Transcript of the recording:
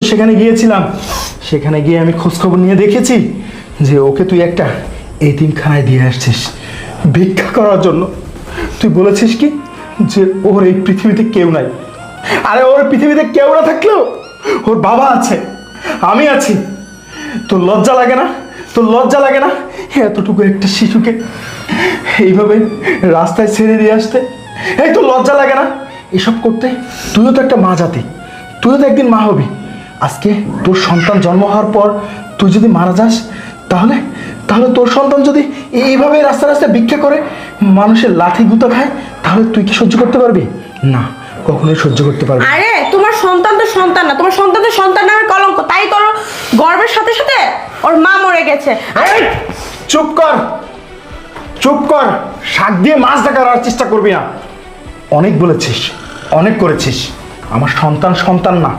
সেখানে গিয়েছিলাম, সেখানে গিয়ে আমি খোঁজখবর নিয়ে দেখেছি যে ওকে তুই একটা এতিমখানায় দিয়ে আসছিস ভিক্ষা করার জন্য। তুই বলেছিস কি যে ওর এই পৃথিবীতে কেউ নাই। আরে ওর পৃথিবীতে কেউ না থাকলেও ওর বাবা আছে, আমি আছি। তোর লজ্জা লাগে না? তোর লজ্জা লাগে না এতটুকু একটা শিশুকে এইভাবে রাস্তায় ছেড়ে দিয়ে আসতে? এই তোর লজ্জা লাগে না এসব করতে? তুইও তো একটা মা জাতি, তুইও তো একদিন মা হবি। আজকে তোর সন্তান জন্ম হওয়ার পর তুই যদি মারা যাস, তাহলে তাহলে তোর সন্তান যদি এইভাবে রাস্তা রাস্তায় ভিক্ষা করে মানুষের লাঠি গুঁতো খায়, তাহলে তুই কি সহ্য করতে পারবি? না, কখনোই সহ্য করতে পারবি না। আরে তোমার সন্তান তো সন্তান না, তোমার সন্তান তো সন্তান নামের কলঙ্ক। তাই তোর গর্বের সাথে সাথে ওর মা মরে গেছে। এই, চুপ কর, চুপ কর। শাক দিয়ে মাছ ডাকার চেষ্টা করবি না। অনেক বলেছিস, অনেক করেছিস। আমার সন্তান সন্তান না,